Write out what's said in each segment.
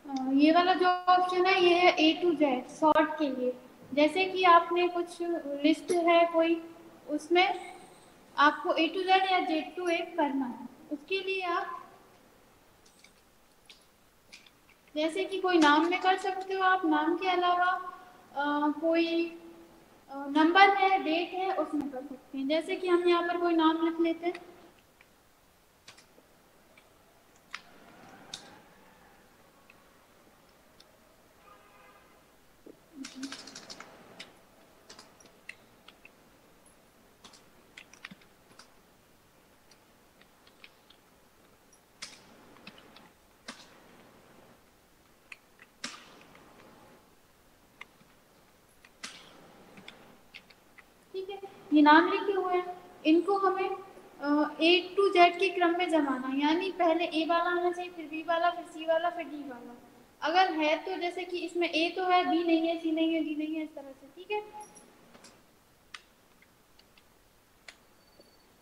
ये वाला जो ऑप्शन है ये है A to Z सॉर्ट के लिए। जैसे कि आपने कुछ लिस्ट है कोई, उसमें आपको A to Z या Z to A करना है। उसके लिए आप जैसे कि कोई नाम में कर सकते हो, आप नाम के अलावा कोई नंबर है, डेट है, उसमें कर सकते हैं। जैसे कि हम यहाँ पर कोई नाम लिख लेते हैं। ठीक है, ये नाम लिखे हुए हैं, इनको हमें A to Z के क्रम में जमाना है। यानी पहले ए वाला आना चाहिए, फिर बी वाला, फिर सी वाला, फिर डी वाला। अगर है तो जैसे कि इसमें ए तो है, बी नहीं है, सी नहीं है, डी नहीं है, इस तरह से। ठीक है,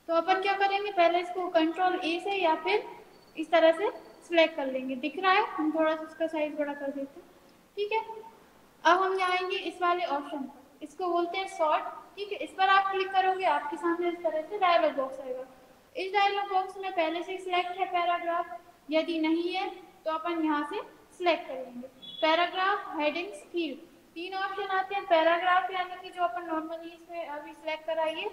तो अपन क्या करेंगे, पहले इसको कंट्रोल A से या फिर इस तरह से सिलेक्ट कर लेंगे। दिख रहा है, हम थोड़ा सा इसका साइज बड़ा कर देते हैं। ठीक है, अब हम जाएंगे इस वाले ऑप्शन पर, इसको बोलते हैं सॉर्ट। ठीक है, इस पर आप क्लिक करोगे, आपके सामने इस तरह से डायलॉग बॉक्स आएगा। इस डायलॉग बॉक्स में पहले से सिलेक्ट है पैराग्राफ, यदि नहीं है तो अपन यहाँ से सिलेक्ट कर लेंगे। पैराग्राफ, हेडिंग्स, फील्ड, तीन ऑप्शन आते हैं। पैराग्राफ यानी कि जो अपन नॉर्मली इसमें अभी सिलेक्ट कराइए।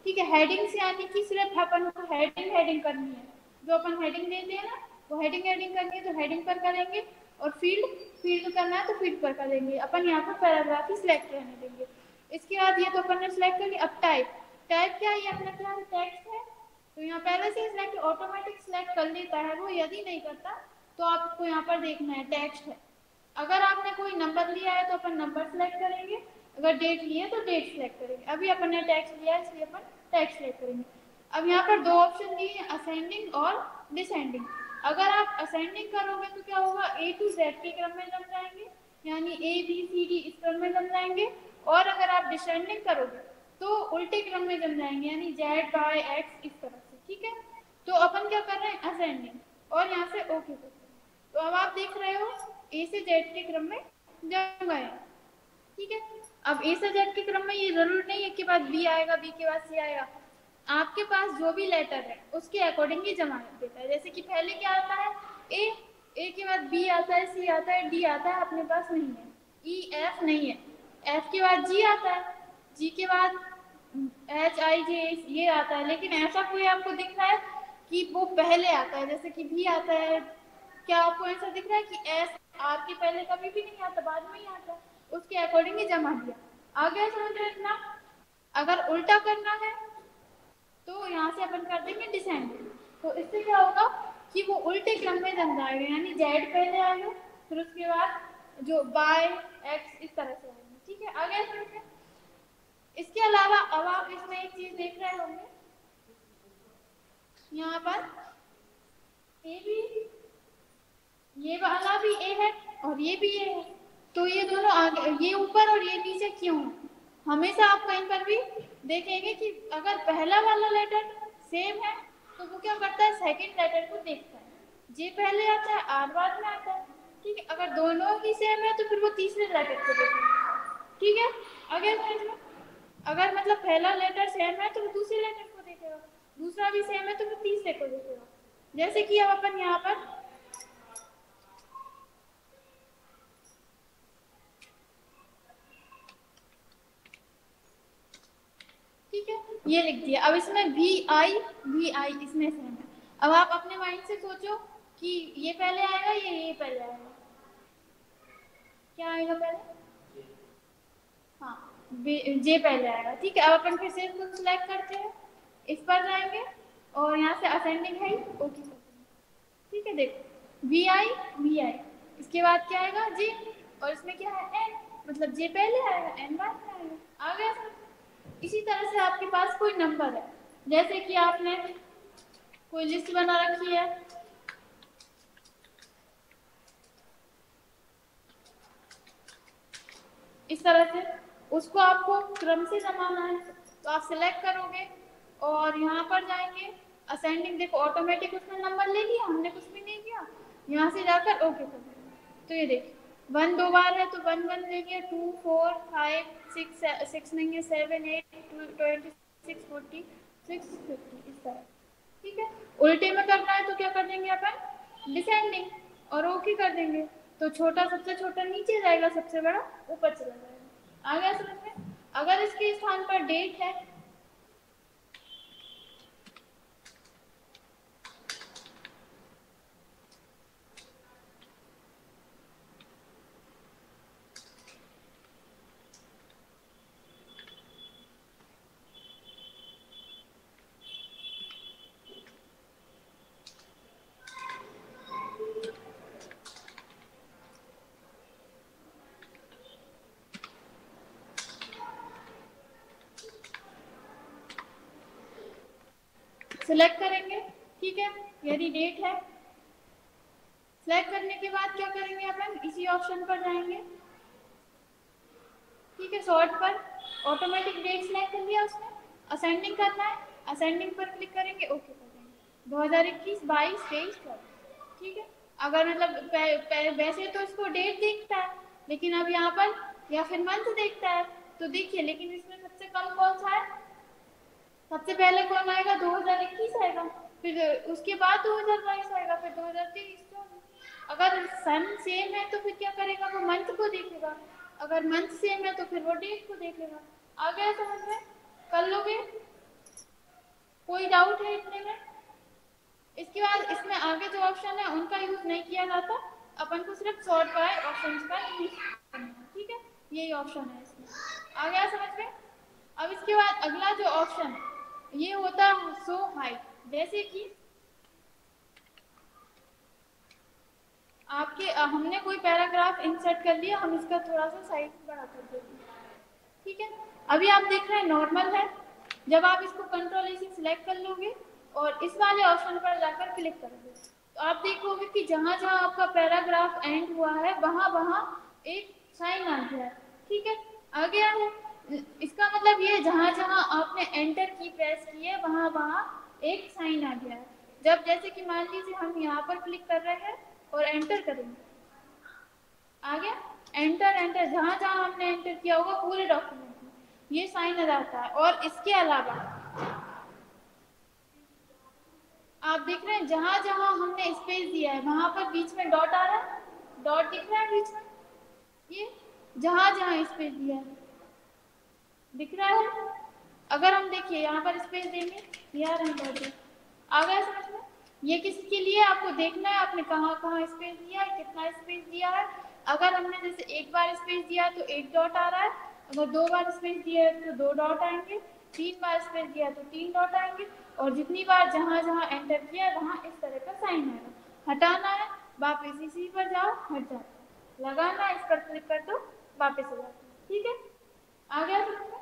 ठीक है, हेडिंग्स यानी कि सिर्फ अपन को हेडिंग करनी है, जो अपन हेडिंग देते हैं ना, वो हेडिंग करनी है तो हेडिंग पर करेंगे। और फील्ड करना है तो फील्ड पर करेंगे। अपन यहाँ पर पैराग्राफ ही सिलेक्ट रहने देंगे। इसके बाद ये तो अपन ने सिलेक्ट कर लिया। अब टाइप क्या है, ये अपना क्या है, टेक्स्ट है, तो यहाँ पहले से सिलेक्ट ऑटोमेटिक सिलेक्ट कर लेता है वो। यदि नहीं करता तो आपको यहाँ पर देखना है टेक्स्ट है। अगर आपने कोई नंबर लिया है तो अपन नंबर सेलेक्ट करेंगे, अगर डेट ली है तो डेट सेलेक्ट करेंगे। अभी अपन ने टेक्स्ट लिया है इसलिए अपन टेक्स्ट सेलेक्ट करेंगे। अब यहाँ पर दो ऑप्शन दिए हैं, असेंडिंग और डिसेंडिंग। अगर आप असेंडिंग करोगे तो क्या होगा, A to Z के क्रम में जम जाएंगे, यानी ABCD इस क्रम में जम जाएंगे। और अगर आप डिसेंडिंग करोगे तो उल्टे क्रम में जम जाएंगे, यानी Z, Y, X इस तरह से। ठीक है, तो अपन क्या कर रहे हैं, असेंडिंग, और यहाँ से ओके करते हैं। तो अब आप देख रहे हो A से Z के क्रम में जम गए। ठीक है, अब A से Z के क्रम में ये जरूर नहीं है कि बाद B आएगा, B के बाद C आएगा। आपके पास जो भी लेटर है उसके अकॉर्डिंग ही जमा देता है। जैसे कि पहले क्या आता है, ए के बाद बी आता है, सी आता है, डी आता है, अपने पास नहीं है। ई एफ नहीं है, एफ के बाद जी आता है, जी के बाद HIJ ये आता है। लेकिन ऐसा कोई आपको दिख रहा है कि वो पहले आता है, जैसे कि भी आता है? क्या आपको ऐसा दिख रहा है कि एस आर के पहले कभी भी नहीं आता, बाद में ही आता है? उसके अकॉर्डिंग ही जमा दिया। आगे समझ रखना। अगर उल्टा करना है तो यहाँ से अपन कर देंगे डिसेंड। तो इससे क्या होगा कि वो उल्टे क्रम में जम जाएगा, यानी जेड पहले आएगा, फिर उसके बाद जो बाय एक्स इस तरह से आएगा। ठीक है, आगे समझे। इसके अलावा अब आप इसमें एक चीज देख रहे होंगे, यहाँ पर ए भी, ये वाला भी ए है और ये भी ए है, तो ये दोनों आगे, ये ऊपर और ये नीचे क्यों है? हमेशा आप कहीं पर भी देखेंगे कि अगर पहला वाला लेटर सेम है तो वो क्या करता है, सेकंड लेटर को देखता है। जे पहले आता है, आर बाद में आता है। ठीक है, अगर दोनों ही सेम है तो फिर वो तीसरे लेटर को देखेगा। ठीक है, आगे समझ लो। अगर मतलब पहला लेटर सेम है तो वो दूसरे लेटर को देखेगा, दूसरा भी सेम है तो वो तीसरे को देखेगा। जैसे कि अब अपन यहाँ पर ठीक है ये लिख दिया। अब इसमें VI इसमें सेम है। अब आप अपने माइंड से सोचो कि ये पहले आएगा, ये पहले आएगा, क्या आएगा पहले? हाँ, जे पहले आएगा। ठीक है, अब अपन फिर से इसको सिलेक्ट करते हैं, इस पर जाएंगे और यहाँ से असेंडिंग है ओके करते हैं। ठीक है, देखो VI, इसके बाद क्या आएगा, जे, और इसमें क्या है एन, मतलब जे पहले आएगा, एन बाद में आएगा। आ गया समझ? इसी तरह से आपके पास कोई नंबर है, जैसे कि आपने कोई लिस्ट बना रखी है, इस तरह से उसको आपको क्रम से जमाना है। तो आप सिलेक्ट करोगे और यहाँ पर जाएंगे असेंडिंग। देखो ऑटोमेटिक उसने नंबर ले लिया, हमने कुछ भी नहीं किया। यहाँ से जाकर ओके कर देंगे। तो ये देखिए 1 2 बार है तो 1 1 लेंगे, 2 4 5 6 लेंगे, 7 8 26 40 6 50 इस तरह। ठीक है, उल्टे में करना है तो क्या कर देंगे अपन, डिसेंडिंग और ओके कर देंगे। तो छोटा सबसे छोटा नीचे जाएगा, सबसे बड़ा ऊपर चला जाएगा। आ गया समझ में? अगर इसके स्थान पर डेट है सिलेक्ट करेंगे, ठीक है, यदि डेट है। सिलेक्ट करने के बाद क्या करेंगे अपन, इसी ऑप्शन पर जाएंगे, ठीक है, सॉर्ट पर ऑटोमेटिक डेट सिलेक्ट कर लिया उसने, असेंडिंग करना है, असेंडिंग पर क्लिक करेंगे, ओके कर देंगे 2021 22 23 24। ठीक है, अगर मतलब वैसे तो इसको डेट देखता है, लेकिन अब यहाँ पर या फिर मंथ देखता है, तो देखिए लेकिन इसमें सबसे कम कौन सा है, सबसे पहले कौन आएगा, 2021 आएगा, फिर उसके बाद 2022 आएगा, फिर 2023। अगर सन सेम है तो फिर क्या करेगा, वो मंथ को देखेगा, अगर मंथ सेम है तो फिर वो डेट को देखेगा। आ गया समझ में? कर लोगे? कोई डाउट है इतने में? इसके बाद इसमें आगे जो ऑप्शन है उनका यूज नहीं किया जाता, अपन को सिर्फ सॉर्ट बाय ऑप्शंस का यूज करना है। ठीक है, यही ऑप्शन है इसमें। आ गया समझ में? अब इसके बाद अगला जो ऑप्शन है ये होता है शो हाइट। जैसे कि आपके हमने कोई पैराग्राफ इंसर्ट कर लिया, हम इसका थोड़ा सा साइज बड़ा कर देते हैं। ठीक है, अभी आप देख रहे हैं नॉर्मल है, जब आप इसको कंट्रोल ए से सिलेक्ट कर लोगे और इस वाले ऑप्शन पर जाकर क्लिक करोगे तो आप देखोगे कि जहां जहां आपका पैराग्राफ एंड हुआ है वहां वहां एक साइन आ गया है। ठीक है, आ गया है, इसका मतलब ये जहां जहां आपने एंटर की प्रेस की है वहां वहां एक साइन आ गया है। जब जैसे कि मान लीजिए हम यहाँ पर क्लिक कर रहे हैं और एंटर करेंगे, आ गया एंटर, एंटर जहां जहां हमने एंटर किया होगा पूरे डॉक्यूमेंट में ये साइन आ जाता है। और इसके अलावा आप देख रहे हैं जहां जहां हमने स्पेस दिया है वहां पर बीच में डॉट आ रहा है, डॉट दिख रहा है बीच में, ये जहां जहां स्पेस दिया है दिख रहा है। अगर हम देखिए यहाँ पर स्पेस देंगे, यार हम डॉट दें, आ गया समझ में? ये किसके लिए आपको देखना है, आपने कहाँ कहाँ स्पेस दिया है, कितना स्पेस दिया है। अगर हमने जैसे एक बार स्पेस दिया है तो एक डॉट आ रहा है, अगर 2 बार स्पेस दिया है तो 2 डॉट आएंगे, 3 बार स्पेस दिया है तो 3 डॉट आएंगे, और जितनी बार जहां जहां एंटर किया है वहां इस तरह का साइन आएगा। हटाना है वापस इसी पर जाओ, हट जाओ, लगाना है इस पर क्लिक कर दो, वापस हो जाता है। ठीक है, आ गया समझ में?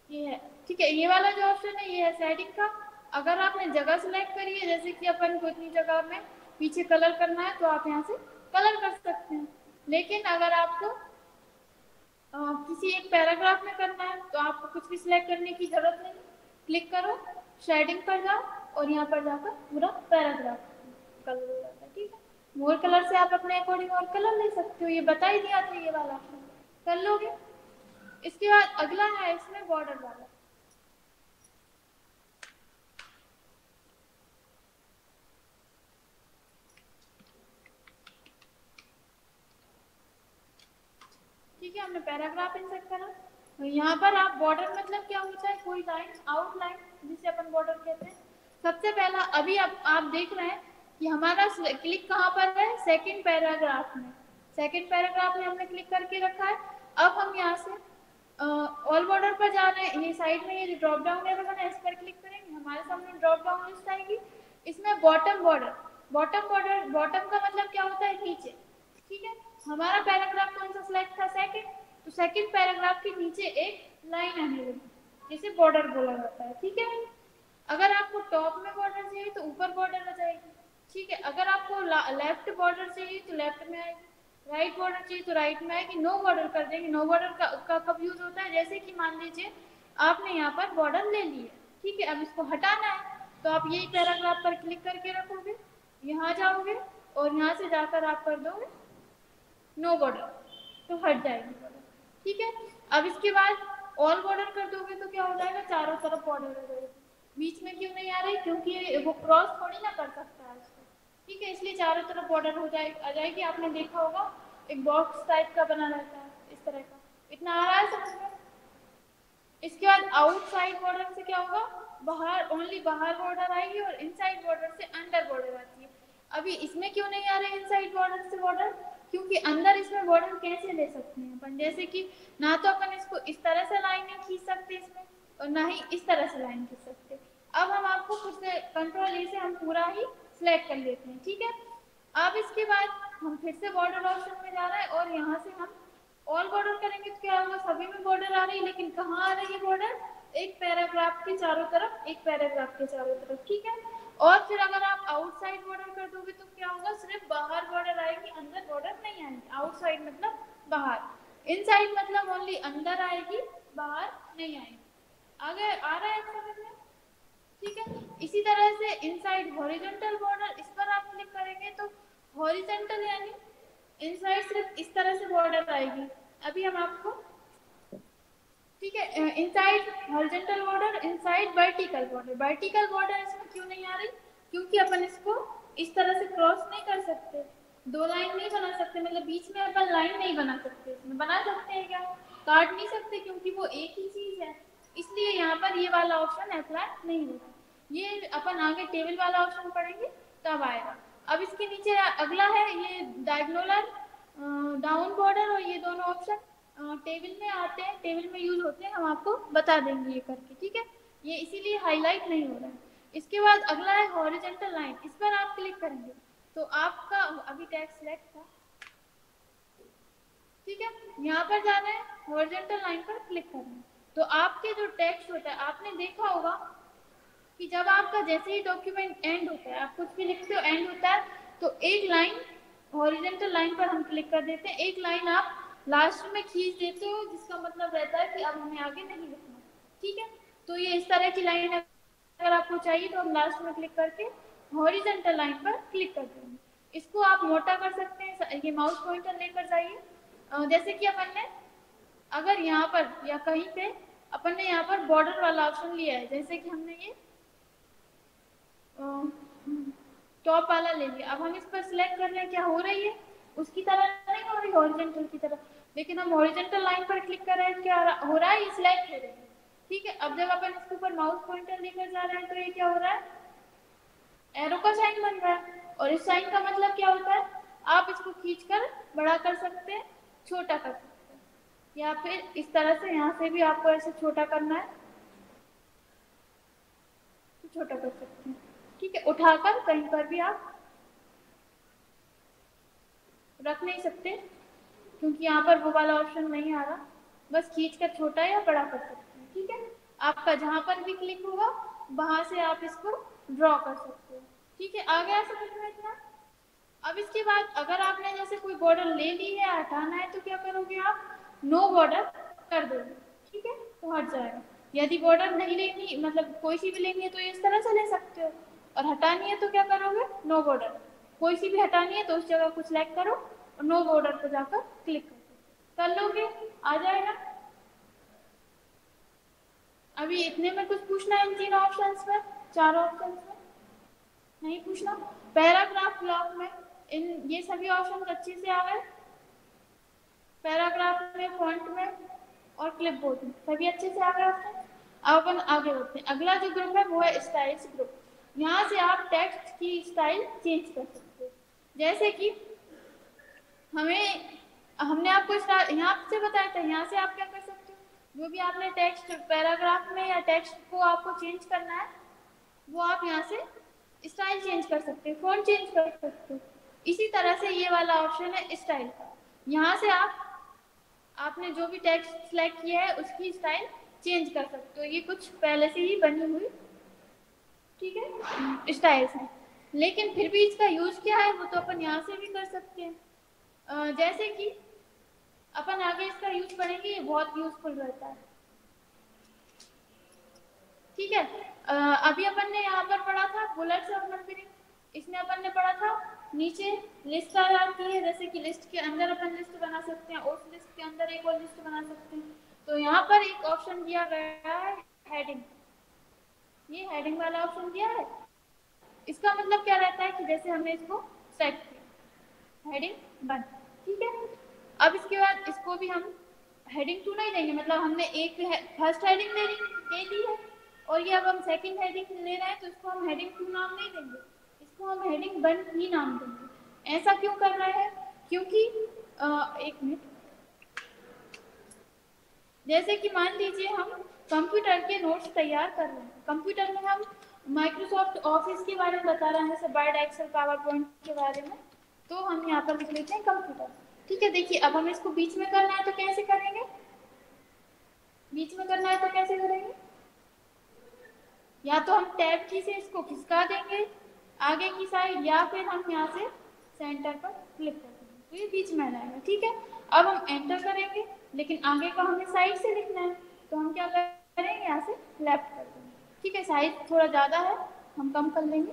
ये है, ठीक है, ये वाला जो ऑप्शन है ये है सेटिंग का। अगर आपने जगह सिलेक्ट करी है, जैसे कि अपन को इतनी जगह में पीछे कलर करना है तो आप यहाँ से कलर कर सकते हैं। लेकिन अगर आपको किसी एक पैराग्राफ में करना है तो आपको कुछ भी सिलेक्ट करने की जरूरत नहीं, क्लिक करो, शेडिंग पर जाओ और यहाँ पर जाकर पूरा पैराग्राफ कलर हो जाता है। ठीक है, मोर कलर से आप अपने अकॉर्डिंग और कलर ले सकते हो, ये बता ही दिया था ये वाला ऑप्शन, कर लोगे। इसके बाद अगला है इसमें बॉर्डर वाला। ठीक है, हमने पैराग्राफ इंसर्ट करा, तो यहाँ पर आप बॉर्डर मतलब क्या होता है, कोई लाइन, आउटलाइन जिसे अपन बॉर्डर कहते हैं। सबसे पहला अभी आप देख रहे हैं कि हमारा क्लिक कहाँ पर है, सेकंड पैराग्राफ में, सेकंड पैराग्राफ में हमने क्लिक करके रखा है। अब हम यहाँ से ऑल बॉर्डर पर जा रहे हैं, ये साइड में ये जो ड्रॉप डाउन है बना है इस पर क्लिक करेंगे, हमारे सामने ड्रॉप डाउन लिस्ट आएगी। इसमें bottom border, bottom border, bottom का मतलब क्या होता है, नीचे। ठीक है, हमारा पैराग्राफ कौन सा सिलेक्ट था, सेकंड, तो सेकंड पैराग्राफ के नीचे एक लाइन आने लगी जिसे बॉर्डर बोला जाता है। ठीक है, अगर आपको टॉप में बॉर्डर चाहिए तो ऊपर बॉर्डर आ जाएगी। ठीक है, अगर आपको लेफ्ट बॉर्डर चाहिए तो लेफ्ट में आएगी, राइट बॉर्डर चाहिए तो राइट में आएगी, नो बॉर्डर कर देंगे। नो बॉर्डर का कब यूज होता है, जैसे कि मान लीजिए आपने यहाँ पर बॉर्डर ले लिया, ठीक है, अब इसको हटाना है तो आप यही पैराग्राफ पर क्लिक करके रखोगे, यहाँ जाओगे और यहाँ से जाकर आप कर दोगे नो बॉर्डर, तो हट जाएगी बॉर्डर। ठीक है, अब इसके बाद ऑल बॉर्डर कर दोगे तो क्या हो जाएगा, चारों तरफ बॉर्डर हो जाएगी। बीच में क्यों नहीं आ रही, क्योंकि वो क्रॉस थोड़ी ना कर सकता है उसको। ठीक है, इसलिए चारों तरफ बॉर्डर हो आ जाएगी। आपने देखा होगा एक बॉक्स टाइप का बना रहता है इस तरह का। इतना आ रहा है समझ में। इसके बाद आउटसाइड बॉर्डर से क्या होगा, बाहर, ओनली बाहर बॉर्डर आएगी, और इनसाइड बॉर्डर से अंडर बॉर्डर आती है। अभी इसमें क्यों नहीं आ रहे इनसाइड बॉर्डर से बॉर्डर, क्योंकि अंदर इसमें बॉर्डर कैसे ले सकते हैं अपन, जैसे कि ना तो अपन इसको इस तरह से लाइनें खींच सकते इसमें, और ना ही इस तरह से लाइन खींच सकते। अब हम आपको फिर से कंट्रोल ए से हम पूरा ही सिलेक्ट कर लेते हैं। ठीक है, अब इसके बाद हम फिर से बॉर्डर ऑप्शन में जा रहे हैं, और यहाँ से हम ऑल बॉर्डर करेंगे तो क्या होगा, सभी में बॉर्डर आ रही है, लेकिन कहाँ आ रही है बॉर्डर, एक पैराग्राफ के चारों तरफ, एक पैराग्राफ के चारों तरफ। ठीक है, और फिर अगर आप आउटसाइड बॉर्डर कर दोगे तो क्या होगा, सिर्फ बाहर बॉर्डर आएगी, अंदर बॉर्डर नहीं आएगी। आउटसाइड मतलब बाहर, इनसाइड मतलब ओनली अंदर आएगी, बाहर नहीं आएगी। आगे आ रहा है समझ में। ठीक है, इसी तरह से इनसाइड हॉरिजॉन्टल बॉर्डर, इस पर आप क्लिक करेंगे तो हॉरिजॉन्टल यानी इनसाइड सिर्फ इस तरह से बॉर्डर आएगी। अभी हम आपको, ठीक है, inside horizontal border, inside vertical border. Vertical border इसमें क्यों नहीं आ रही, क्योंकि अपन इसको इस तरह से क्रॉस नहीं कर सकते, दो लाइन नहीं बना सकते, मतलब बीच में अपन लाइन नहीं बना सकते। इसमें बना सकते हैं क्या, काट नहीं सकते, क्योंकि वो एक ही चीज है, इसलिए यहाँ पर ये वाला ऑप्शन अप्लाई नहीं होगा। ये अपन आगे टेबल वाला ऑप्शन पढ़ेंगे तब आएगा। अब इसके नीचे अगला है ये डायगोनल डाउन बॉर्डर, और ये दोनों ऑप्शन टेबल में आते हैं, टेबल में यूज होते हैं, हम आपको बता देंगे ये करके। ठीक है, ये इसीलिए हाईलाइट नहीं हो रहा है। इसके बाद अगला है हॉरिजॉन्टल लाइन, इस पर आप क्लिक करेंगे तो आपका अभी टेक्स्ट सिलेक्ट था। ठीक है, यहाँ पर जाना है, हॉरिजॉन्टल लाइन पर क्लिक करना है, तो आपके जो टेक्स्ट होता है, आपने देखा होगा कि जब आपका जैसे ही डॉक्यूमेंट एंड होता है, आप कुछ भी लिखते हो एंड होता है, तो एक लाइन हॉरिजॉन्टल लाइन पर हम क्लिक कर देते हैं, एक लाइन आप लास्ट में खींच देते हो, जिसका मतलब रहता है कि अब हमें आगे नहीं लिखना। ठीक है, तो ये इस तरह की लाइन अगर आपको चाहिए तो हम लास्ट में क्लिक करके हॉरिजॉन्टल लाइन पर क्लिक कर देंगे। इसको आप मोटा कर सकते हैं, ये माउस पॉइंटर लेकर जाइए। जैसे कि अपन ने अगर यहाँ पर या कहीं पे अपन ने यहाँ पर बॉर्डर वाला ऑप्शन लिया है, जैसे कि हमने ये टॉप वाला ले लिया, अब हम इस पर सिलेक्ट कर रहे हैं, क्या हो रही है, उसकी तरह नहीं हो रही, हॉरिजॉन्टल की तरह, लेकिन हम हॉरिजॉन्टल लाइन पर क्लिक कर रहे हैं, क्या हो रहा है, ये सिलेक्ट हो रही है। ठीक है, अब जब अपन इसके ऊपर माउस पॉइंटर लेकर जा रहे हैं तो ये क्या हो रहा है, एरो का साइन बन रहा है, और इस साइन का मतलब क्या होता है, आप इसको खींचकर बड़ा कर सकते हैं, छोटा कर सकते हैं, या फिर इस तरह से यहाँ से भी आपको ऐसे छोटा करना है तो छोटा कर सकते हैं। ठीक है, उठाकर कहीं पर भी आप रख नहीं सकते, क्योंकि यहाँ पर वो वाला ऑप्शन नहीं आ रहा, बस खींच कर छोटा या बड़ा कर सकते हैं। ठीक है, आपका जहां पर भी क्लिक होगा वहां से आप इसको ड्रॉ कर सकते हो। ठीक है, आ गया समझ में इतना। अब इसके बाद अगर आपने जैसे कोई बॉर्डर ले ली है, हटाना है, तो क्या करोगे आप, नो बॉर्डर कर दोगे। ठीक है, तो हट जाएगा। यदि बॉर्डर नहीं लेनी, मतलब कोई सी भी लेनी है तो इस तरह से ले सकते हो, और हटानी है तो क्या करोगे, नो बॉर्डर। कोई सी भी हटानी है तो उस जगह को सिलेक्ट करो और नो बॉर्डर पर जाकर क्लिक कर लोगे, आ जाएगा। अभी इतने में कुछ पूछना है इन तीनों ऑप्शंस में, चारों ऑप्शंस में नहीं पूछना। पैराग्राफ ब्लॉक में इन ये सभी ऑप्शन अच्छे से आ गए, पैराग्राफ में, फॉन्ट में और क्लिपबोर्ड में सभी अच्छे से आ गए ऑप्शन। अब अपन आगे बढ़ते हैं। अगला जो ग्रुप है वो है स्टाइल्स ग्रुप। यहाँ से आप टेक्स्ट की स्टाइल चेंज कर सकते हो, जैसे कि हमने आपको यहाँ से बताया था, यहाँ से आप क्या कर सकते हो, जो भी आपने टेक्स्ट पैराग्राफ में या टेक्स्ट को आपको चेंज करना है वो आप यहाँ से स्टाइल चेंज कर सकते हो, फॉन्ट चेंज कर सकते हो। इसी तरह से ये वाला ऑप्शन है स्टाइल का, यहाँ से आपने जो भी टेक्स्ट सिलेक्ट किया है उसकी स्टाइल चेंज कर सकते हो। ये कुछ पहले से ही बनी हुई, ठीक है, स्टाइल्स हैं, लेकिन फिर भी इसका यूज क्या है वो तो अपन यहाँ से भी कर सकते हैं। जैसे कि अपन आगे इसका यूज करेंगे, ये बहुत यूजफुल रहता है। ठीक है, अभी अपन ने यहाँ पर पढ़ा था बुलेट्स और नंबरिंग, इसमें अपन ने पढ़ा था नीचे लिस्ट आ जाती है, जैसे कि लिस्ट के अंदर अपन लिस्ट बना सकते हैं, उस लिस्ट के अंदर एक और लिस्ट बना सकते हैं। तो यहाँ पर एक ऑप्शन दिया गया है हेडिंग, ये हेडिंग वाला ऑप्शन दिया है। इसका मतलब क्या रहता है कि जैसे हमने इसको सेट किया हेडिंग बंद, ठीक है। अब इसके बाद इसको भी हम हेडिंग 2 नहीं देंगे, मतलब हमने एक फर्स्ट हेडिंग दे दी है और ये अब हम सेकंड हेडिंग ले रहे हैं, तो इसको हम हेडिंग 2 नाम नहीं देंगे, इसको हम हेडिंग 1 ही नाम देंगे। ऐसा क्यों कर रहे हैं? क्योंकि एक मिनट, जैसे कि मान लीजिए हम कंप्यूटर के नोट्स तैयार कर रहे हैं, कंप्यूटर में हम माइक्रोसॉफ्ट ऑफिस के बारे में बता रहे हैं, जैसे वर्ड, एक्सेल, पावर पॉइंट के बारे में, तो हम यहाँ पर लिख लेते हैं कंप्यूटर, ठीक है। देखिए अब हमें इसको बीच में करना है तो कैसे करेंगे, बीच में करना है तो कैसे करेंगे, या तो हम टैब की से इसको खिसका देंगे आगे की साइड, या फिर हम यहाँ से सेंटर पर क्लिक कर देंगे तो ये बीच में आ जाएगा, ठीक है। अब हम एंटर करेंगे, लेकिन आगे का हमें साइड से लिखना है, तो हम क्या करेंगे, यहाँ से लेफ्ट कर देंगे, ठीक है। साइज थोड़ा ज़्यादा है, हम कम कर लेंगे।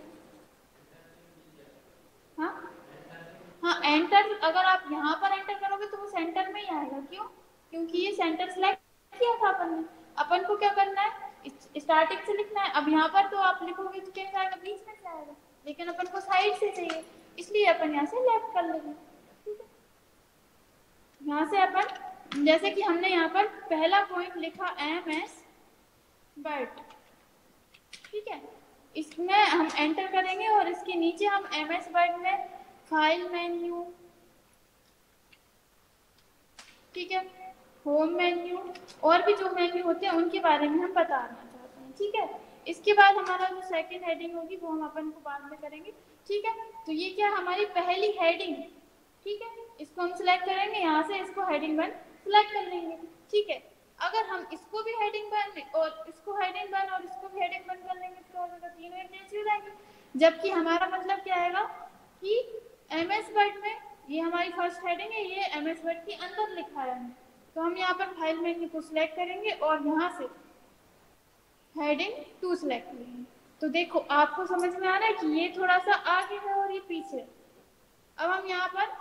हाँ हाँ, एंटर अगर आप यहाँ पर एंटर करोगे तो वो सेंटर में ही आएगा, क्यों? क्योंकि ये सेंटर सेलेक्ट किया था अपन ने। अपन को क्या करना है, स्टार्टिंग से लिखना है। अब यहाँ पर तो आप लिखोगे तो कैसे आएगा, बीच में से आएगा, लेकिन अपन को साइड से चाहिए, इसलिए अपन यहाँ से लेफ्ट कर लेंगे, ठीक है। यहाँ से अपन, जैसे कि हमने यहाँ पर पहला पॉइंट लिखा MS वर्ड, ठीक है, इसमें हम एंटर करेंगे और इसके नीचे हम MS वर्ड में फाइल मेन्यू, ठीक है, होम मेन्यू और भी जो मेन्यू होते हैं उनके बारे में हम बताना चाहते हैं, ठीक है। इसके बाद हमारा जो सेकंड हेडिंग होगी वो हम अपन को बाद में करेंगे, ठीक है। तो ये क्या हमारी पहली हेडिंग, ठीक है, इसको हम सिलेक्ट करेंगे, यहाँ से इसको हेडिंग 1 सिलेक्ट कर लेंगे, ठीक है। अगर हम इसको भी हेडिंग 1 और इसको हेडिंग 1 और इसको भी हेडिंग 1 कर लेंगे तो होगा तीनों एक जैसे हो जाएंगे, जबकि हमारा मतलब क्या आएगा कि MS वर्ड में ये हमारी फर्स्ट हेडिंग है, ये MS वर्ड के अंदर लिखा है, तो हम यहाँ पर फाइल मेन्यू को सिलेक्ट करेंगे और यहाँ से हेडिंग 2 सिलेक्ट करेंगे। तो देखो आपको समझ में आ रहा है कि ये थोड़ा सा आगे है और ये पीछे। अब हम यहाँ पर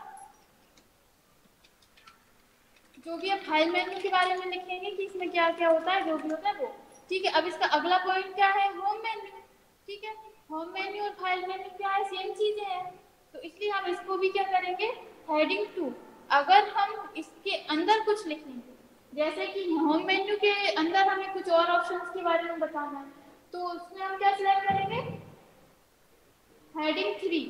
जो भी अब फाइल मेन्यू के बारे में लिखेंगे कि इसमें क्या क्या होता है, जो भी होता है वो, ठीक है। अब इसका अगला पॉइंट क्या है, होम मेन्यू, ठीक है। होम मेन्यू और फाइल मेन्यू क्या है, सेम चीजें हैं, तो इसलिए हम इसको भी क्या करेंगे, हेडिंग 2। अगर हम इसके अंदर कुछ लिखेंगे, जैसे कि होम मेन्यू के अंदर हमें कुछ और ऑप्शंस के बारे में बताना है, तो उसमें हम क्या सिलेक्ट करेंगे, हेडिंग 3।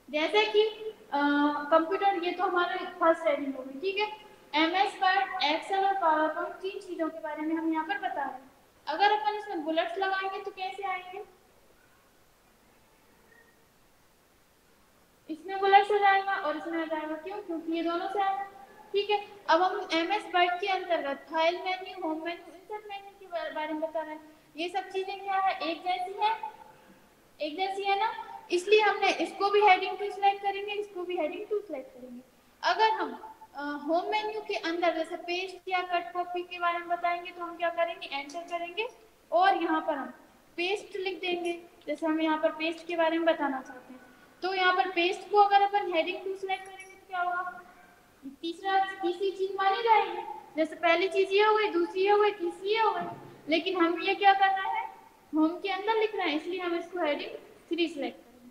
जैसे कि कंप्यूटर, ये तो हमारे फर्स्ट हेडिंग होगी, ठीक है। MS वर्ड, एक्सेल और पावर पॉइंट, 3 चीजों के बारे में हम यहाँ पर बता रहे हैं। अगर अपन इसमें बुलेट्स लगाएंगे तो कैसे आएंगे, इसमें बुलेट्स हो जाएगा और इसमें आ जाएगा, क्यों? क्योंकि ये दोनों से आएगा, ठीक है। अब हम MS वर्ड के अंतर्गत file menu, home menu, insert menu के बारे में बता रहे हैं। ये सब चीजें क्या है, एक जैसी है, एक जैसी है ना, इसलिए हमने इसको भी हेडिंग 2 सिलेक्ट करेंगे, इसको भी हेडिंग 2 सिलेक्ट करेंगे। अगर हम होम मेन्यू के अंदर जैसे पेस्ट या कट कॉपी के बारे में बताएंगे तो हम क्या करेंगे, एंटर करेंगे और यहाँ पर हम पेस्ट लिख देंगे, जैसे हम यहाँ पर पेस्ट के बारे में बताना चाहते हैं, तो यहाँ पर पेस्ट को अगर अपन हेडिंग 2 सिलेक्ट करेंगे तो क्या होगा, तीसरी चीज मानी जाएगी। जैसे पहली चीज ये हो गई, दूसरी ये हो गई, तीसरी ये हो गई, लेकिन हम ये क्या कर रहे हैं, होम के अंदर लिख रहे हैं, इसलिए हम इसको हेडिंग 3 सिलेक्ट करेंगे।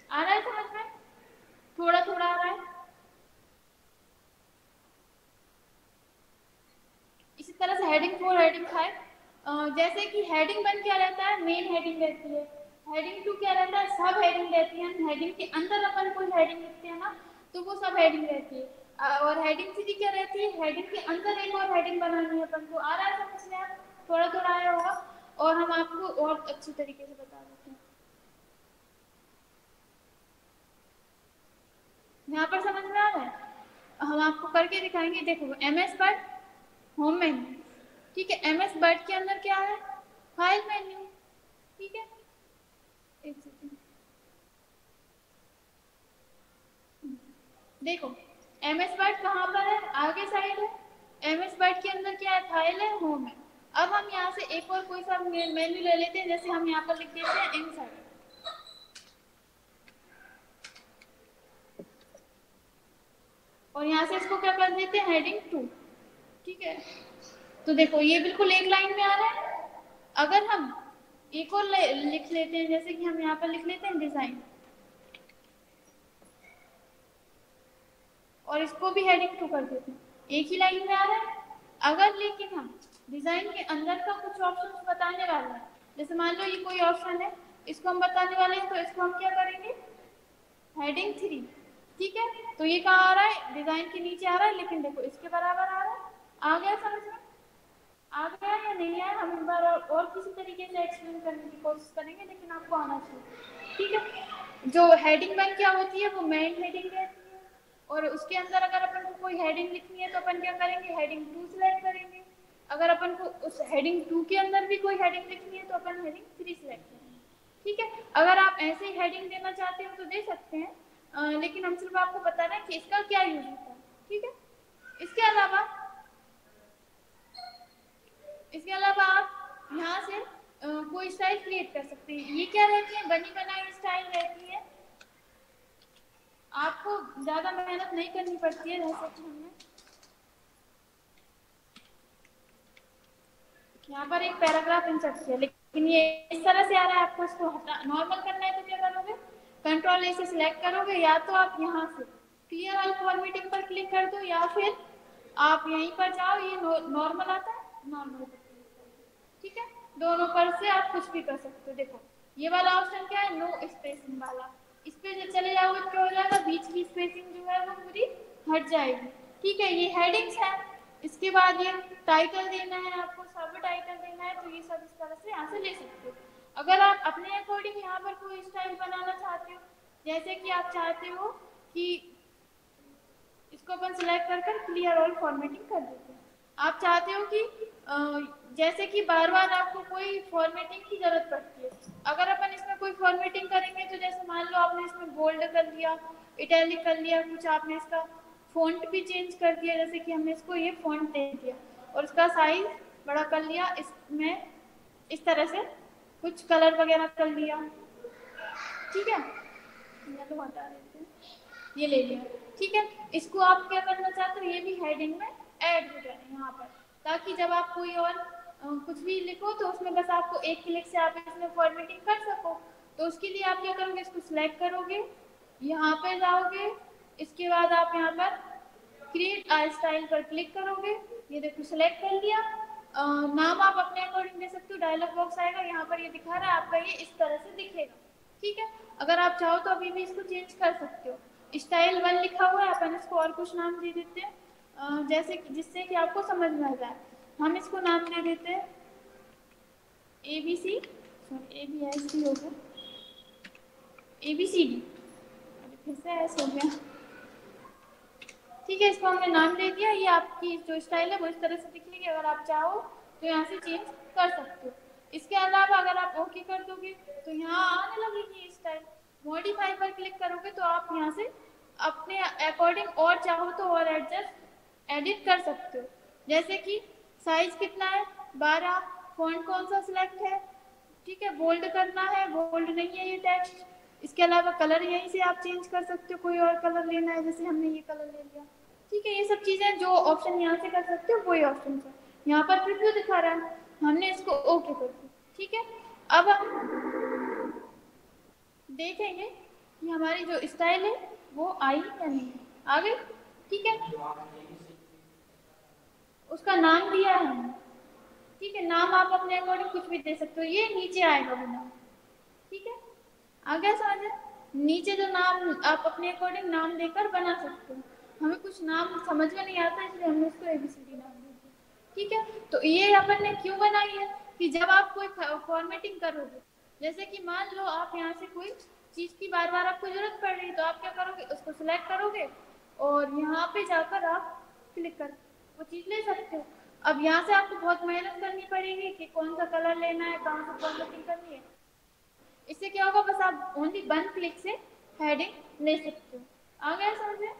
आ रहा है समझ में, थोड़ा थोड़ा आ रहा है। इसी तरह से हेडिंग 4, हेडिंग 5, जैसे कि हेडिंग 1 क्या रहता है, मेन हेडिंग रहती है, हेडिंग 2 क्या रहता है, सब हेडिंग रहती है, हेडिंग के अंदर अपन कोई हेडिंग लिखते हैं ना तो वो सब हेडिंग रहती है, और हेडिंग 3 क्या रहती है, हेडिंग के अंदर एक और हेडिंग बनानी है अपन को। आ रहा है समझ में, आप थोड़ा थोड़ा आया होगा और हम आपको और अच्छी तरीके से बता देते हैं। यहाँ पर समझ में आ रहा है, हम आपको करके दिखाएंगे। देखो MS वर्ड, होम मेन्यू, ठीक है, MS वर्ड के अंदर क्या है, फाइल मेन्यू, ठीक है। एक सेकंड, देखो MS वर्ड कहाँ पर है, आगे साइड है, MS वर्ड के अंदर क्या है, फाइल है, होम है। अब हम यहाँ से एक और कोई सा मेन्यू ले लेते हैं, जैसे हम यहाँ पर लिख देते हैं इंसर्ट, और यहाँ से इसको क्या कर देते हैं, हेडिंग 2। ठीक है, तो देखो ये बिल्कुल एक लाइन में आ रहा है। अगर हम एक और लिख लेते हैं, जैसे कि हम यहाँ पर लिख लेते हैं डिजाइन, और इसको भी हेडिंग 2 कर देते हैं, एक ही लाइन में आ रहा है। अगर लेकिन हम डिजाइन के अंदर का कुछ ऑप्शन बताने वाले हैं, जैसे मान लो ये कोई ऑप्शन है, इसको हम बताने वाले हैं, तो इसको हम क्या करेंगे, हेडिंग 3। ठीक है, तो ये कहाँ आ रहा है, डिजाइन के नीचे आ रहा है, लेकिन देखो इसके बराबर आ रहा है। आ गया समझ में, आ गया या नहीं आया, हम एक बार और किसी तरीके से एक्सप्लेन करने की कोशिश करेंगे, लेकिन आपको आना चाहिए। ठीक है, जो हेडिंग 1 क्या होती है, वो मेन हेडिंग रहती है, और उसके अंदर अगर अपन को कोई हेडिंग लिखनी है तो अपन क्या करेंगे, हेडिंग 2 सिलेक्ट करेंगे। अगर अपन को उस हेडिंग 2 के अंदर भी कोई हेडिंग लिखनी है तो अपन हेडिंग 3 सिलेक्ट करेंगे। ठीक है, अगर आप ऐसे ही हेडिंग देना चाहते हो तो दे सकते हैं, लेकिन हम सिर्फ आपको बता रहे हैं कि इसका क्या यूज होता है। ठीक है, इसके अलावा आप यहाँ से कोई स्टाइल क्रिएट कर सकते हैं। ये क्या रहती है, बनी बनाई स्टाइल रहती है, आपको ज्यादा मेहनत नहीं करनी पड़ती है। जैसे कि हमने यहाँ पर एक पैराग्राफ इंसर्ट किया, लेकिन ये इस तरह से आ रहा है, आपको इसको हटा नॉर्मल करना है तो क्या करोगे, कंट्रोल ए से सिलेक्ट करोगे, या तो आप यहाँ से क्लियर ऑल फॉर्मेटिंग पर क्लिक कर दो, या फिर आप यहीं पर जाओ, ये नॉर्मल आता है, नॉर्मल। ठीक है, दोनों पर से आप कुछ भी कर सकते हो। देखो ये वाला ऑप्शन क्या है, नो स्पेसिंग वाला, इस पे जो चले जाओगे तो क्या हो जाएगा, बीच की स्पेसिंग जो है वो पूरी हट जाएगी। ठीक है, ये हेडिंग्स है। इसके बाद ये टाइटल देना है आपको, सब टाइटल देना है, तो ये सब इस तरह से यहाँ से ले सकते हो। अगर आप अपने अकॉर्डिंग यहाँ पर कोई स्टाइल बनाना चाहते हो, जैसे कि आप चाहते हो कि इसको अपन सिलेक्ट कर क्लियर ऑल फॉर्मेटिंग कर देते हैं, आप चाहते हो कि जैसे कि बार बार आपको कोई फॉर्मेटिंग की जरूरत पड़ती है, अगर अपन इसमें कोई फॉर्मेटिंग करेंगे, तो जैसे मान लो आपने इसमें बोल्ड कर लिया, इटैलिक कर लिया, कुछ आपने इसका फॉन्ट भी चेंज कर दिया, जैसे कि हमने इसको ये फॉन्ट दे दिया और इसका साइज बड़ा कर लिया, इसमें इस तरह से कुछ कलर वगैरह कर लिया। ठीक है, तो हटा देते हैं, ये ले लिया। ठीक है, इसको आप क्या करना चाहते हो, ये भी हेडिंग में ऐड हो जाए यहाँ पर, ताकि जब आप कोई और कुछ भी लिखो तो उसमें बस आपको एक क्लिक से आप इसमें फॉर्मेटिंग कर सको। तो उसके लिए आप क्या करोगे, इसको सिलेक्ट करोगे, यहाँ पे जाओगे, इसके बाद आप यहाँ पर क्रिएट आ स्टाइल पर क्लिक करोगे, ये देखो सिलेक्ट कर लिया। नाम आप अपने अकॉर्डिंग दे सकते हो, डायलॉग बॉक्स आएगा, यहाँ पर ये दिखा रहा है आपका, ये इस तरह से दिखेगा। ठीक है, अगर आप चाहो तो अभी भी इसको चेंज कर सकते हो। स्टाइल 1 लिखा हुआ है, अपन इसको और कुछ नाम दे देते हैं, जैसे जिससे कि आपको समझ में आ जाए। हम इसको नाम दे देते हैं ABC, सॉरी ABIC हो गया, ABCD, फिर से ऐसे हो गया। ठीक है, इसको हमने नाम दे दिया, ये आपकी जो स्टाइल है वो इस तरह से दिखेगी। अगर आप चाहो तो यहाँ से चेंज कर सकते हो। इसके अलावा अगर आप ओके कर दोगे तो यहाँ आने लगेगी स्टाइल। मॉडिफाई पर क्लिक करोगे तो आप यहाँ से अपने अकॉर्डिंग और चाहो तो और एडजस्ट एडिट कर सकते हो, जैसे कि साइज कितना है 12, फॉन्ट कौन सा सिलेक्ट है, ठीक है, बोल्ड करना है, बोल्ड नहीं है ये टेक्स्ट। इसके अलावा कलर यहीं से आप चेंज कर सकते हो, कोई और कलर लेना है, जैसे हमने ये कलर ले लिया। ठीक है, ये सब चीजें जो ऑप्शन यहाँ से कर सकते हो वही ऑप्शन है। यहाँ पर प्रीव्यू दिखा रहा है, हमने इसको ओके कर दिया। ठीक है, अब हम देखेंगे कि हमारी जो स्टाइल है वो आई या नहीं आ गई। ठीक है, उसका नाम दिया है हमने। ठीक है, नाम आप अपने अकॉर्डिंग कुछ भी दे सकते हो, ये नीचे आएगा वो नाम। ठीक है, आ गया समझ, नीचे जो नाम आप अपने अकॉर्डिंग नाम देकर बना सकते हो। हमें कुछ नाम समझ में नहीं आता, इसलिए हमने इसको ABCD नाम दे दिया। ठीक है, तो ये अपन ने क्यों बनाई है कि जब आप कोई फॉर्मेटिंग करोगे, जैसे कि मान लो आप यहाँ से कोई चीज की बार बार आपको जरूरत पड़ रही है, तो आप क्या करोगे, उसको सिलेक्ट करोगे और यहाँ पे जाकर आप क्लिक कर वो चीज ले सकते हो। अब यहाँ से आपको बहुत मेहनत करनी पड़ेगी कि कौन सा कलर लेना है, कहाँ से फॉर्मेटिंग करनी है। इससे क्या होगा, बस आप ओनली 1 क्लिक से हेडिंग ले सकते हो। आ गया समझ में।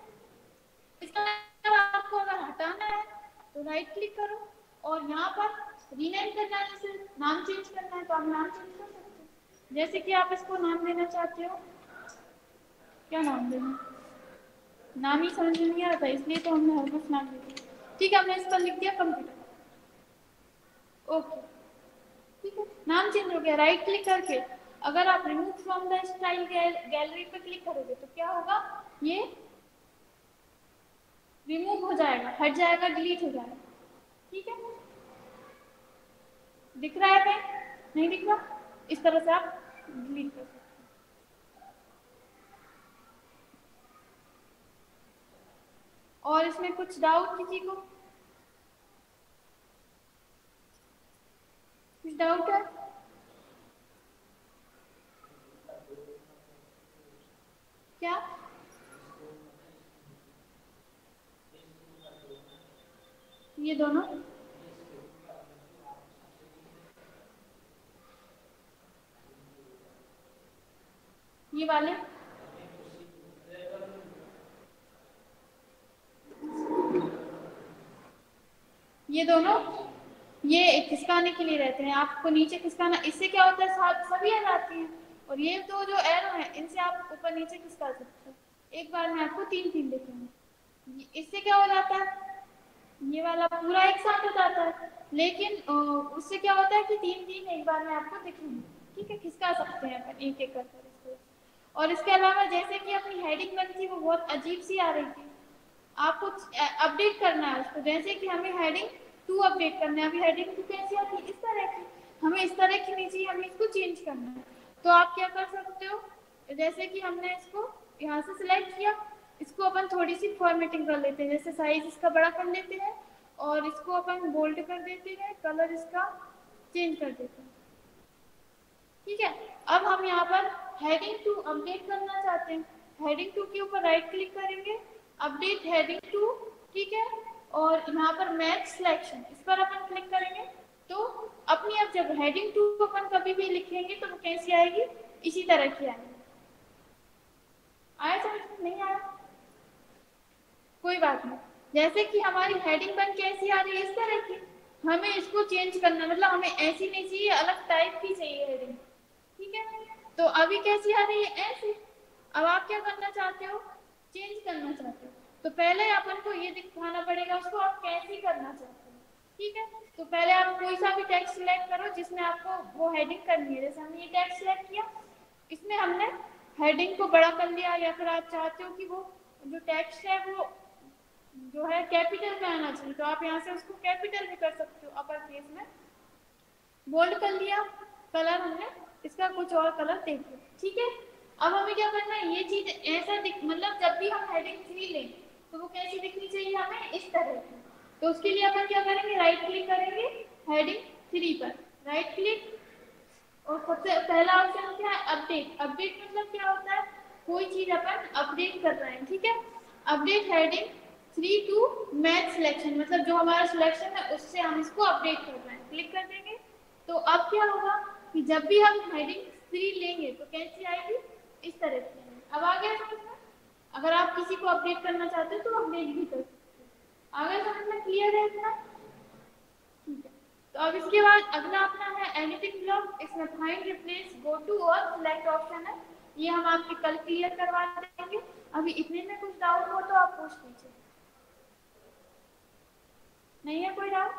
इसका आपको अगर हटाना है तो राइट क्लिक करो और यहाँ पर रीनेम करना है, जैसे नाम चेंज करना है तो आप नाम चेंज कर सकते हो। जैसे कि आप इसको नाम देना चाहते हो, क्या नाम देना, नाम ही समझ में नहीं आता, इसलिए तो हमने हरबस नाम लिया। ठीक है, हमने इस पर लिख दिया कंप्यूटर। ओके, ठीक है, नाम चेंज हो गया। राइट क्लिक करके अगर आप remove from the style gallery पे क्लिक करोगे तो क्या होगा, ये रिमूव हो जाएगा, हट जाएगा, डिलीट हो जाएगा। ठीक है, दिख रहा है पेन? नहीं दिख रहा? इस तरह से आप डिलीट कर सकते हैं। और इसमें कुछ डाउट किसी को? कुछ डाउट है? क्या? ये दोनों ये वाले ये दोनों ये खिसकाने के लिए रहते हैं, आपको नीचे खिसकाना। इससे क्या होता है, सभी आ जाती हैं। और ये तो जो एरो है इनसे आप ऊपर नीचे खिसका सकते हैं। एक बार में आपको तीन तीन दिखेंगे। इससे क्या हो जाता है, ये वाला पूरा एक साथ हो जाता है। लेकिन उससे क्या होता है कि तीन तीन एक बार में आपको दिखेंगे। ठीक है, खिसका सकते हैं अपन एक एक करके इसको। और इसके अलावा जैसे कि अपनी हेडिंग बनी थी वो बहुत अजीब सी आ रही थी, आपको अपडेट करना है उसको। जैसे कि हमें हेडिंग 2 अपडेट करना है। अभी हेडिंग 2 कैसी आती है, इस तरह की, हमें इस तरह की नहीं चाहिए, हमें इसको चेंज करना है। तो आप क्या कर सकते हो, जैसे कि हमने इसको यहाँ से सिलेक्ट किया, इसको अपन थोड़ी सी फॉर्मेटिंग कर लेते हैं। जैसे साइज इसका बड़ा कर लेते हैं और इसको अपन बोल्ड कर देते हैं, कलर इसका चेंज कर देते हैं। ठीक है, अब हम यहाँ पर हेडिंग 2 अपडेट करना चाहते हैं। हेडिंग 2 के ऊपर राइट क्लिक करेंगे, अपडेट हेडिंग 2। ठीक है, और यहाँ पर मैच सिलेक्शन, इस पर अपन क्लिक करेंगे तो अपनी अब जब हेडिंग 2 अपन कभी भी लिखेंगे तो वो कैसी आएगी, इसी तरह की आएगी। आया समझ में? नहीं आया कोई बात नहीं। जैसे कि हमारी हेडिंग बन कैसी आ रही है, इस तरह की, हमें इसको चेंज करना, मतलब हमें ऐसी नहीं चाहिए, अलग टाइप की चाहिए हेडिंग। ठीक है, तो अभी कैसी आ रही है, ऐसी। अब आप क्या करना चाहते हो, चेंज करना चाहते हो, तो पहले अपन को ये दिखाना पड़ेगा उसको आप कैसी करना चाहते हो। ठीक है, तो पहले आप कोई सा भी टेक्स्ट सिलेक्ट करो जिसमें आपको वो हेडिंग करनी है। जैसे हमने ये टेक्स्ट सिलेक्ट किया, इसमें हमने हेडिंग को बड़ा कर लिया, या फिर आप चाहते हो कि वो जो टेक्स्ट है वो जो है कैपिटल में आना चाहिए, तो आप यहाँ से उसको कैपिटल भी कर सकते हो, अपर केस में। बोल्ड कर लिया, कलर हमने इसका कुछ और कलर देख लिया। ठीक है, अब हमें क्या करना है, ये चीज ऐसा दिख, मतलब जब भी हम हेडिंग 3 लें तो वो कैसी दिखनी चाहिए हमें, इस तरह की। तो उसके लिए अपन क्या करेंगे, राइट क्लिक करेंगे हेडिंग 3 पर, राइट क्लिक, और सबसे पहला ऑप्शन क्या है, अपडेट। अपडेट मतलब क्या होता है, कोई चीज अपन अपडेट कर रहे हैं। ठीक है, update heading 3 to match selection, मतलब जो हमारा सिलेक्शन है उससे हम इसको अपडेट कर रहे हैं। क्लिक कर देंगे तो अब क्या होगा कि जब भी हम हेडिंग 3 लेंगे तो कैसी आएगी, इस तरह की। अब आ गया समझ में? अगर आप किसी को अपडेट करना चाहते हो तो अपडेट भी कर सकते हो। आ गया समझ में? क्लियर है इतना? ठीक है, तो अब इसके बाद अगला अपना है एडिटिंग ब्लॉक। इसमें फाइंड, रिप्लेस, गो टू और सिलेक्ट ऑप्शन है। ये हम आपके कल क्लियर करवा देंगे। अभी इतने में कुछ डाउट हो तो आप पूछ लीजिए। नहीं है कोई डाउट?